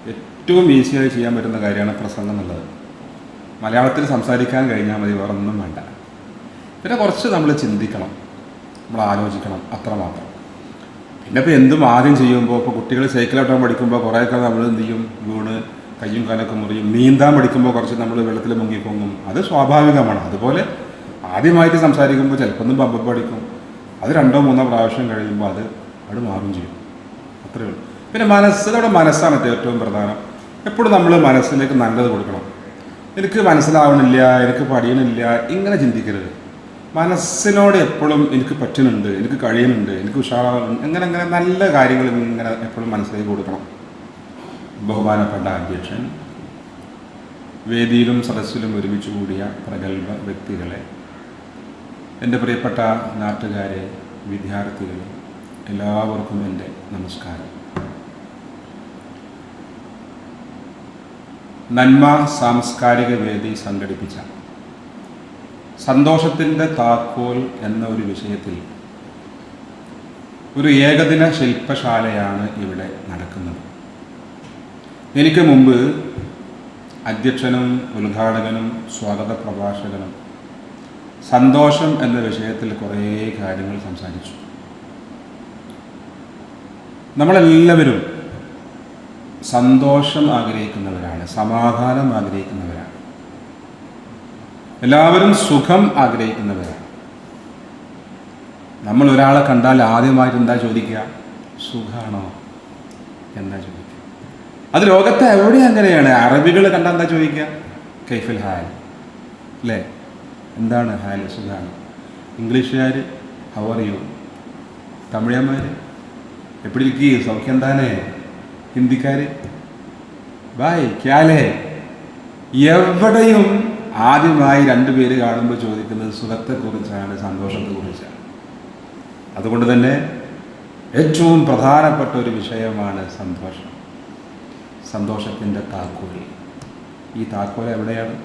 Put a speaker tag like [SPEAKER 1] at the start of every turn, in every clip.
[SPEAKER 1] ഏറ്റവും ഈസിയായി ചെയ്യാൻ പറ്റുന്ന കാര്യമാണ് പ്രസംഗം എന്നുള്ളത്. മലയാളത്തിൽ സംസാരിക്കാൻ കഴിഞ്ഞാൽ മതി, വേറെ ഒന്നും വേണ്ട. പിന്നെ കുറച്ച് നമ്മൾ ചിന്തിക്കണം, നമ്മൾ ആലോചിക്കണം, അത്രമാത്രം. പിന്നെ ഇപ്പോൾ എന്തും ആദ്യം ചെയ്യുമ്പോൾ, ഇപ്പോൾ കുട്ടികൾ സൈക്കിളോട്ടാൻ പഠിക്കുമ്പോൾ കുറേയൊക്കെ നമ്മൾ എന്ത് ചെയ്യും, വീണ് കയ്യും കാലൊക്കെ മുറിയും. നീന്താൻ പഠിക്കുമ്പോൾ കുറച്ച് നമ്മൾ വെള്ളത്തിൽ മുങ്ങിപ്പൊങ്ങും, അത് സ്വാഭാവികമാണ്. അതുപോലെ ആദ്യമായിട്ട് സംസാരിക്കുമ്പോൾ ചിലപ്പോൾ ഒന്നും ബബ്ബ പഠിക്കും, അത് 2-3 പ്രാവശ്യം കഴിയുമ്പോൾ അത് മാറും ചെയ്യും. അത്രയേ ഉള്ളൂ. പിന്നെ മനസ്സാണ് ഏറ്റവും പ്രധാനം. എപ്പോഴും നമ്മൾ മനസ്സിലേക്ക് നല്ലത് കൊടുക്കണം. എനിക്ക് മനസ്സിലാവണില്ല, എനിക്ക് പഠിയണില്ല, ഇങ്ങനെ ചിന്തിക്കരുത്. മനസ്സിനോട് എപ്പോഴും എനിക്ക് പറ്റുന്നുണ്ട്, എനിക്ക് കഴിയുന്നുണ്ട്, എനിക്ക് ഉഷാറാവുന്നുണ്ട്, അങ്ങനെ നല്ല കാര്യങ്ങൾ ഇങ്ങനെ എപ്പോഴും മനസ്സിലേക്ക് കൊടുക്കണം. ബഹുമാനപ്പെട്ട അധ്യക്ഷൻ, വേദിയിലും സദസ്സിലും ഒരുമിച്ച് കൂടിയ പ്രഗത്ഭ വ്യക്തികളെ, എൻ്റെ പ്രിയപ്പെട്ട നാട്ടുകാരെ, വിദ്യാർത്ഥികളെ, എല്ലാവർക്കും എൻ്റെ നമസ്കാരം. നന്മ സാംസ്കാരിക വേദി സംഘടിപ്പിച്ച സന്തോഷത്തിൻ്റെ താക്കോൽ എന്ന ഒരു വിഷയത്തിൽ ഒരു ഏകദിന ശില്പശാലയാണ് ഇവിടെ നടക്കുന്നത്. എനിക്ക് മുമ്പ് അധ്യക്ഷനും ഉദ്ഘാടകനും സ്വാഗത പ്രഭാഷകനും സന്തോഷം എന്ന വിഷയത്തിൽ കുറേ കാര്യങ്ങൾ സംസാരിച്ചു. നമ്മളെല്ലാവരും സന്തോഷം ആഗ്രഹിക്കുന്നവരാണ്, സമാധാനം ആഗ്രഹിക്കുന്നവരാണ്, എല്ലാവരും സുഖം ആഗ്രഹിക്കുന്നവരാണ്. നമ്മൾ ഒരാളെ കണ്ടാൽ ആദ്യമായിട്ട് എന്താ ചോദിക്കുക? സുഖാണോ എന്താ ചോദിക്കുക? അത് ലോകത്തെ എവിടെയും അങ്ങനെയാണ്. അറബികൾ കണ്ടാൽ എന്താ ചോദിക്കുക? കൈഫൽ ഹാൽ, അല്ലേ? എന്താണ് ഹാൽ? സുഖാണ്. ഇംഗ്ലീഷുകാർ ഹൗ ആർ യു, തമിഴന്മാർ എപ്പിടി ഇരിക്കി, സൗഖ്യം താനേ, ഹിന്ദിക്കാർ ബായ് ക്യാലേ. എവിടെയും ആദ്യമായി 2 പേര് കാണുമ്പോൾ ചോദിക്കുന്നത് സുഖത്തെക്കുറിച്ചാണ്, സന്തോഷത്തെക്കുറിച്ചാണ്. അതുകൊണ്ട് തന്നെ ഏറ്റവും പ്രധാനപ്പെട്ട ഒരു വിഷയമാണ് സന്തോഷം, സന്തോഷത്തിൻ്റെ താക്കോൽ. ഈ താക്കോൽ എവിടെയാണ്?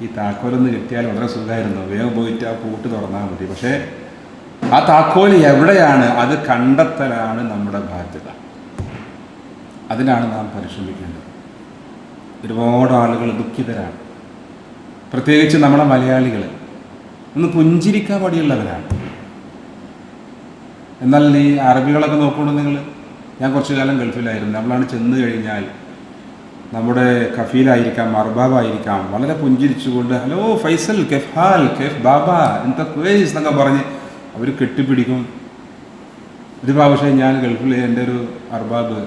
[SPEAKER 1] ഈ താക്കോലൊന്ന് കിട്ടിയാൽ വളരെ സുഖമായിരുന്നു, വേഗം പോയിട്ട് ആ പൂട്ട് തുറന്നാൽ മതി. പക്ഷേ ആ താക്കോൽ എവിടെയാണ്? അത് കണ്ടെത്തലാണ് നമ്മുടെ ബാധ്യത. അതിനാണ് നാം പരിശ്രമിക്കേണ്ടത്. ഒരുപാട് ആളുകൾ ദുഃഖിതരാണ്, പ്രത്യേകിച്ച് നമ്മുടെ മലയാളികൾ. ഒന്ന് പുഞ്ചിരിക്കാൻ മടിയുള്ളവരാണ്. എന്നാൽ ഈ അറബികളൊക്കെ നോക്കുമ്പോൾ നിങ്ങൾ, ഞാൻ കുറച്ചു കാലം ഗൾഫിലായിരുന്നു, നമ്മളാണ് ചെന്ന് കഴിഞ്ഞാൽ നമ്മുടെ കഫീലായിരിക്കാം, അർബാബായിരിക്കാം, വളരെ പുഞ്ചിരിച്ചുകൊണ്ട് ഹലോ ഫൈസൽ, കെഫ് ഹാൽ, കെഫ് ബാബ, എന്താ ക്വേസ് എന്നൊക്കെ പറഞ്ഞ് അവർ കെട്ടിപ്പിടിക്കും. ഒരു പ്രാവശ്യം ഞാൻ ഗൾഫിൽ, എൻ്റെ ഒരു അർബാബ്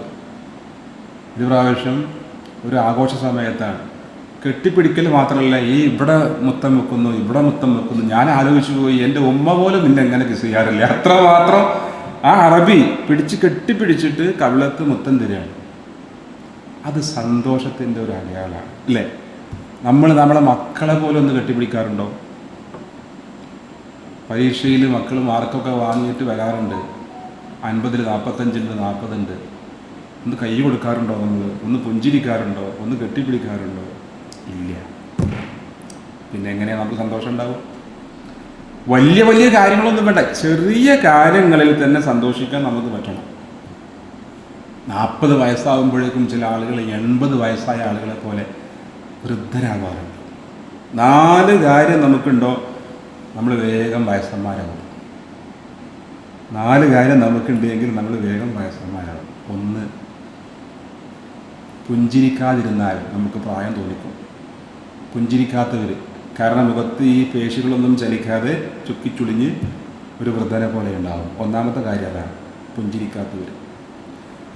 [SPEAKER 1] ഒരു പ്രാവശ്യം ഒരു ആഘോഷ സമയത്താണ്, കെട്ടിപ്പിടിക്കൽ മാത്രമല്ല, ഈ ഇവിടെ മുത്തം വെക്കുന്നു, ഇവിടെ മുത്തം വെക്കുന്നു. ഞാൻ ആലോചിച്ചു പോയി, എൻ്റെ ഉമ്മ പോലും പിന്നെ എങ്ങനെ കിസ് ചെയ്യാറില്ല. അത്രമാത്രം ആ അറബി കെട്ടിപ്പിടിച്ചിട്ട് കവിളത്ത് മുത്തം തരികയാണ്. അത് സന്തോഷത്തിൻ്റെ ഒരു അടയാളമാണ്, അല്ലേ? നമ്മളെ മക്കളെ പോലും ഒന്ന് കെട്ടിപ്പിടിക്കാറുണ്ടോ? പരീക്ഷയിൽ മക്കൾ മാർക്കൊക്കെ വാങ്ങിയിട്ട് വരാറുണ്ട്, 50-ൽ 45-ൽ 40 ഒന്ന് കൈ കൊടുക്കാറുണ്ടോ? നമ്മൾ ഒന്ന് പുഞ്ചിരിക്കാറുണ്ടോ? ഒന്ന് കെട്ടിപ്പിടിക്കാറുണ്ടോ? ഇല്ല. പിന്നെ എങ്ങനെയാണ് നമുക്ക് സന്തോഷം ഉണ്ടാവും? വലിയ കാര്യങ്ങളൊന്നും വേണ്ട, ചെറിയ കാര്യങ്ങളിൽ തന്നെ സന്തോഷിക്കാൻ നമുക്ക് പറ്റണം. 40 വയസ്സാകുമ്പോഴേക്കും ചില ആളുകൾ 80 വയസ്സായ ആളുകളെ പോലെ വൃദ്ധരാകാറുണ്ട്. 4 കാര്യം നമുക്കുണ്ടോ, നമ്മൾ വേഗം വയസ്സന്മാരാകും. 4 കാര്യം നമുക്കുണ്ടെങ്കിൽ നമ്മൾ വേഗം വയസ്സന്മാരാകും. 1, പുഞ്ചിരിക്കാതിരുന്നാൽ നമുക്ക് പ്രായം തോന്നിക്കും. പുഞ്ചിരിക്കാത്തവർ, കാരണം മുഖത്ത് ഈ പേശികളൊന്നും ചലിക്കാതെ ചുക്കിച്ചുളിഞ്ഞ് ഒരു വൃദ്ധനെ പോലെ ഉണ്ടാകും. 1ാമത്തെ കാര്യം അതാണ്, പുഞ്ചിരിക്കാത്തവർ.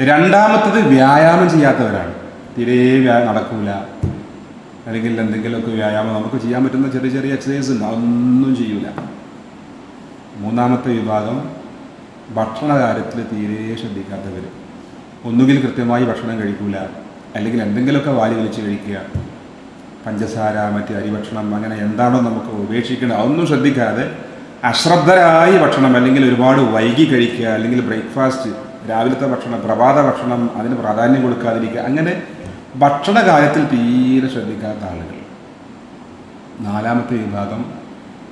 [SPEAKER 1] 2ാമത്തത് വ്യായാമം ചെയ്യാത്തവരാണ്. തീരെ നടക്കൂല, അല്ലെങ്കിൽ എന്തെങ്കിലുമൊക്കെ വ്യായാമം നമുക്ക് ചെയ്യാൻ പറ്റുന്ന ചെറിയ എക്സസൈസ് ഉണ്ട്, അതൊന്നും ചെയ്യൂല. 3ാമത്തെ വിഭാഗം ഭക്ഷണ കാര്യത്തിൽ തീരെ ശ്രദ്ധിക്കാത്തവർ. ഒന്നുകിൽ കൃത്യമായി ഭക്ഷണം കഴിക്കൂല, അല്ലെങ്കിൽ എന്തെങ്കിലുമൊക്കെ വാരി വലിച്ച് കഴിക്കുക, പഞ്ചസാര, മറ്റ് അരിഭക്ഷണം, അങ്ങനെ എന്താണോ നമുക്ക് ഉപേക്ഷിക്കേണ്ടത് അതൊന്നും ശ്രദ്ധിക്കാതെ അശ്രദ്ധരായി ഭക്ഷണം, അല്ലെങ്കിൽ ഒരുപാട് വൈകി കഴിക്കുക, അല്ലെങ്കിൽ ബ്രേക്ക്ഫാസ്റ്റ്, രാവിലത്തെ ഭക്ഷണം, പ്രഭാത ഭക്ഷണം, അതിന് പ്രാധാന്യം കൊടുക്കാതിരിക്കുക. അങ്ങനെ ഭക്ഷണ കാര്യത്തിൽ തീരെ ശ്രദ്ധിക്കാത്ത ആളുകൾ. 4ാമത്തെ വിഭാഗം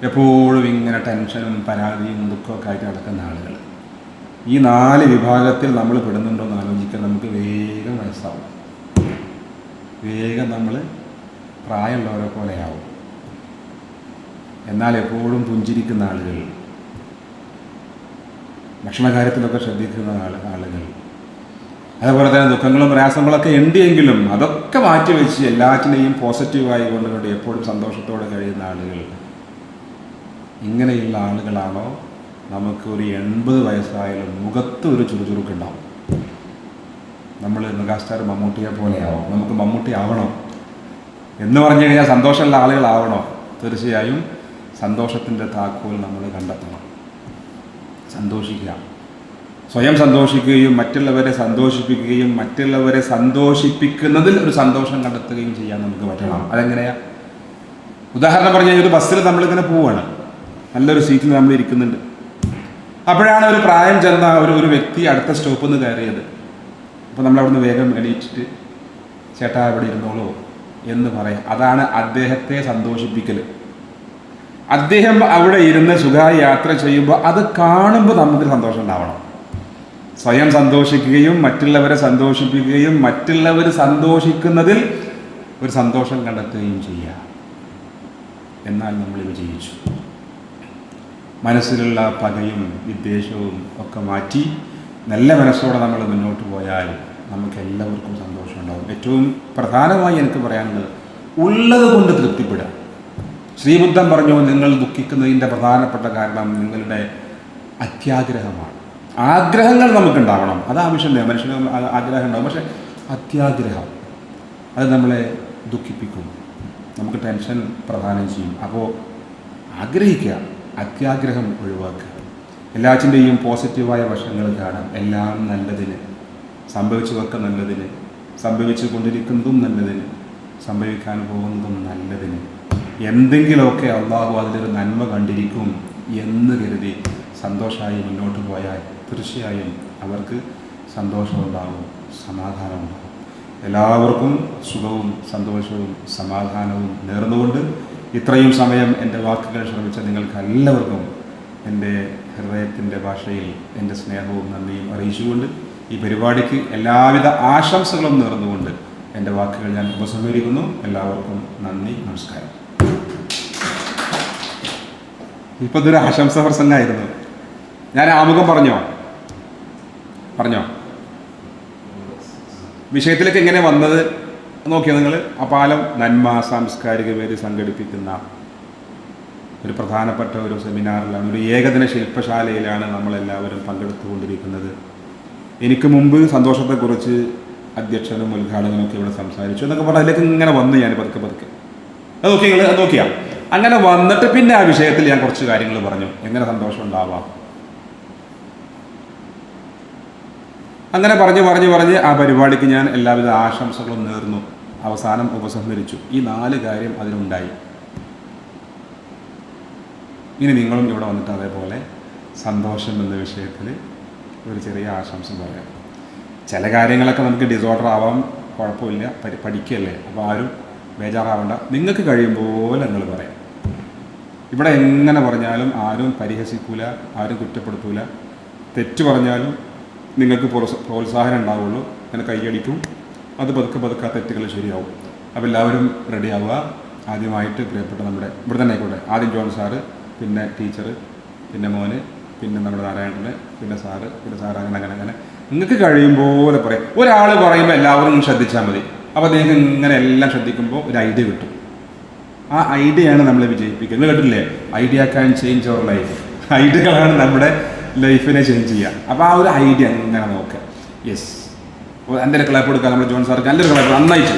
[SPEAKER 1] എപ്പോഴും ഇങ്ങനെ ടെൻഷനും പരാതിയും ദുഃഖമൊക്കെ ആയിട്ട് നടക്കുന്ന ആളുകൾ. ഈ 4 വിഭാഗത്തിൽ നമ്മൾ പെടുന്നുണ്ടോ എന്ന് ആലോചിക്കാൻ നമുക്ക് വേഗം വയസ്സാവും, വേഗം നമ്മൾ പ്രായമുള്ളവരെ പോലെയാവും. എന്നാൽ എപ്പോഴും പുഞ്ചിരിക്കുന്ന ആളുകൾ, ഭക്ഷണ കാര്യത്തിലൊക്കെ ശ്രദ്ധിക്കുന്ന ആളുകൾ, അതുപോലെ തന്നെ ദുഃഖങ്ങളും പ്രയാസങ്ങളൊക്കെ ഉണ്ടെങ്കിലും അതൊക്കെ മാറ്റിവെച്ച് എല്ലാറ്റിനെയും പോസിറ്റീവായി കൊണ്ടുകൊണ്ട് എപ്പോഴും സന്തോഷത്തോടെ കഴിയുന്ന ആളുകൾ, ഇങ്ങനെയുള്ള ആളുകളാണോ നമുക്ക് ഒരു 80 വയസ്സായാലും മുഖത്ത് ഒരു ചുറുചുറുക്കുണ്ടാവും. നമ്മൾ മെഗാസ്റ്റാർ മമ്മൂട്ടിയെ പോലെയാവും. നമുക്ക് മമ്മൂട്ടി ആവണോ എന്ന് പറഞ്ഞു കഴിഞ്ഞാൽ സന്തോഷമുള്ള ആളുകളാവണോ? തീർച്ചയായും സന്തോഷത്തിൻ്റെ താക്കോൽ നമ്മൾ കണ്ടെത്തണം. സന്തോഷിക്കുക, സ്വയം സന്തോഷിക്കുകയും മറ്റുള്ളവരെ സന്തോഷിപ്പിക്കുകയും മറ്റുള്ളവരെ സന്തോഷിപ്പിക്കുന്നതിൽ ഒരു സന്തോഷം കണ്ടെത്തുകയും ചെയ്യാൻ നമുക്ക് പറ്റണം. അതെങ്ങനെയാ? ഉദാഹരണം പറഞ്ഞാൽ ഒരു ബസ്സിൽ നമ്മളിങ്ങനെ പോവുകയാണ്, നല്ലൊരു സീറ്റിൽ നമ്മൾ ഇരിക്കുന്നുണ്ട്. അപ്പോഴാണ് ഒരു പ്രായം ചെന്ന ഒരു വ്യക്തി അടുത്ത സ്റ്റോപ്പിൽ നിന്ന് കയറിയത്. അപ്പോൾ നമ്മൾ അവിടുന്ന് വേഗം എണീറ്റിട്ട് ചേട്ടാ ഇവിടെ ഇരുന്നോളൂ എന്ന് പറയാം. അതാണ് അദ്ദേഹത്തെ സന്തോഷിപ്പിക്കൽ. അദ്ദേഹം അവിടെ ഇരുന്ന് സുഖമായി യാത്ര ചെയ്യുമ്പോൾ അത് കാണുമ്പോൾ നമുക്ക് സന്തോഷം ഉണ്ടാവണം. സ്വയം സന്തോഷിക്കുകയും മറ്റുള്ളവരെ സന്തോഷിപ്പിക്കുകയും മറ്റുള്ളവർ സന്തോഷിക്കുന്നതിൽ ഒരു സന്തോഷം കണ്ടെത്തുകയും ചെയ്യുക. എന്നാൽ നമ്മൾ വിജയിച്ചു. മനസ്സിലുള്ള പകയും വിദ്വേഷവും ഒക്കെ മാറ്റി നല്ല മനസ്സോടെ നമ്മൾ മുന്നോട്ട് പോയാൽ നമുക്ക് എല്ലാവർക്കും സന്തോഷം ഉണ്ടാകും. ഏറ്റവും പ്രധാനമായി എനിക്ക് പറയാനുള്ളത് ഉള്ളത് കൊണ്ട് തൃപ്തിപ്പെടുക. ശ്രീബുദ്ധൻ പറഞ്ഞു, നിങ്ങൾ ദുഃഖിക്കുന്നതിൻ്റെ പ്രധാനപ്പെട്ട കാരണം നിങ്ങളുടെ അത്യാഗ്രഹമാണ്. ആഗ്രഹങ്ങൾ നമുക്കുണ്ടാവണം, അത് ആവശ്യമില്ല. മനുഷ്യന് ആഗ്രഹം ഉണ്ടാകും, പക്ഷെ അത്യാഗ്രഹം അത് നമ്മളെ ദുഃഖിപ്പിക്കും, നമുക്ക് ടെൻഷൻ പ്രദാനം ചെയ്യും. അപ്പോൾ ആഗ്രഹിക്കുക, അത്യാഗ്രഹം ഒഴിവാക്കുക. എല്ലാറ്റിൻ്റെയും പോസിറ്റീവായ വശങ്ങൾ കാണാം. എല്ലാം നല്ലതിന്, സംഭവിച്ചതൊക്കെ നല്ലതിന്, സംഭവിച്ചു കൊണ്ടിരിക്കുന്നതും നല്ലതിന്, സംഭവിക്കാൻ പോകുന്നതും നല്ലതിന്. എന്തെങ്കിലുമൊക്കെ അള്ളാഹു അതിലൊരു നന്മ കണ്ടിരിക്കും എന്ന് കരുതി സന്തോഷമായി മുന്നോട്ട് പോയാൽ തീർച്ചയായും അവർക്ക് സന്തോഷമുണ്ടാകും, സമാധാനമുണ്ടാകും. എല്ലാവർക്കും സുഖവും സന്തോഷവും സമാധാനവും നേർന്നുകൊണ്ട് ഇത്രയും സമയം എൻ്റെ വാക്കുകൾ ശ്രമിച്ച നിങ്ങൾക്ക് എല്ലാവർക്കും എൻ്റെ ഹൃദയത്തിൻ്റെ ഭാഷയിൽ എൻ്റെ സ്നേഹവും നന്ദിയും അറിയിച്ചുകൊണ്ട് ഈ പരിപാടിക്ക് എല്ലാവിധ ആശംസകളും നേർന്നുകൊണ്ട് എൻ്റെ വാക്കുകൾ ഞാൻ ഉപസംഹരിക്കുന്നു. എല്ലാവർക്കും നന്ദി, നമസ്കാരം. ഇപ്പോൾ ഇതൊരു ആശംസ പ്രസംഗമായിരുന്നു. ഞാൻ ആമുഖം പറഞ്ഞോ വിഷയത്തിലേക്ക് എങ്ങനെ വന്നത് നോക്കിയോ നിങ്ങൾ? ആ പാലം നന്മ സാംസ്കാരിക വേദി സംഘടിപ്പിക്കുന്ന ഒരു പ്രധാനപ്പെട്ട ഒരു സെമിനാറിലാണ്, ഒരു ഏകദിന ശില്പശാലയിലാണ് നമ്മളെല്ലാവരും പങ്കെടുത്തുകൊണ്ടിരിക്കുന്നത്. എനിക്ക് മുമ്പ് സന്തോഷത്തെക്കുറിച്ച് അധ്യക്ഷനും ഉദ്ഘാടകനൊക്കെ ഇവിടെ സംസാരിച്ചു എന്നൊക്കെ പറഞ്ഞാൽ അതിലേക്ക് ഇങ്ങനെ വന്നു. ഞാൻ പതുക്കെ അത് നോക്കിയാ അങ്ങനെ വന്നിട്ട് പിന്നെ ആ വിഷയത്തിൽ ഞാൻ കുറച്ച് കാര്യങ്ങൾ പറഞ്ഞു, എങ്ങനെ സന്തോഷം ഉണ്ടാവാം. അങ്ങനെ പറഞ്ഞ് ആ പരിപാടിക്ക് ഞാൻ എല്ലാവിധ ആശംസകളും നേർന്നു. അവസാനം ഉപസംഹരിച്ചു. ഈ 4 കാര്യം അതിനുണ്ടായി. ഇനി നിങ്ങളും ഇവിടെ വന്നിട്ട് അതേപോലെ സന്തോഷം എന്ന വിഷയത്തിൽ ഒരു ചെറിയ ആശംസ പറയാം. ചില കാര്യങ്ങളൊക്കെ നമുക്ക് ഡിസോർഡർ ആവാം, കുഴപ്പമില്ല, പഠിക്കുകയല്ലേ, അപ്പോൾ ആരും ബേജാറാവണ്ട. നിങ്ങൾക്ക് കഴിയുമ്പോൾ നിങ്ങൾ പറയാം. ഇവിടെ എങ്ങനെ പറഞ്ഞാലും ആരും പരിഹസിക്കൂല, ആരും കുറ്റപ്പെടുത്തൂല. തെറ്റ് പറഞ്ഞാലും നിങ്ങൾക്ക് പ്രോത്സാഹനം ഉണ്ടാവുള്ളൂ, അങ്ങനെ കൈയടിക്കും. അത് പതുക്കെ ആ തെറ്റുകൾ ശരിയാവും. അപ്പോൾ എല്ലാവരും റെഡി ആവുക. ആദ്യമായിട്ട് പ്രിയപ്പെട്ട നമ്മുടെ ഇവിടെ തന്നെ ആയിക്കോട്ടെ, ആദ്യം ജോൺ സാറ്, പിന്നെ ടീച്ചർ, പിന്നെ മോന്, പിന്നെ നമ്മുടെ നാരായണന്, പിന്നെ സാറ്, അങ്ങനെ നിങ്ങൾക്ക് കഴിയുമ്പോൾ പറയാം. ഒരാൾ പറയുമ്പോൾ എല്ലാവരും ശ്രദ്ധിച്ചാൽ മതി. അപ്പോൾ നിങ്ങൾക്ക് ഇങ്ങനെ എല്ലാം ശ്രദ്ധിക്കുമ്പോൾ ഒരു ഐഡിയ കിട്ടും. ആ ഐഡിയയാണ് നമ്മളെ വിജയിപ്പിക്കുന്നത്. കേട്ടില്ലേ? Idea can change our life. ഐഡിയകളാണ് നമ്മുടെ ലൈഫിനെ ചേഞ്ച് ചെയ്യുക. അപ്പോൾ ആ ഒരു ഐഡിയ എങ്ങനെ നോക്കുക. യെസ്, എൻ്റെ ക്ലാപ്പ് കൊടുക്കുക. നമ്മുടെ ജോൺ സാർക്ക് നല്ലൊരു ക്ലാപ്പ്. നന്നായിട്ട്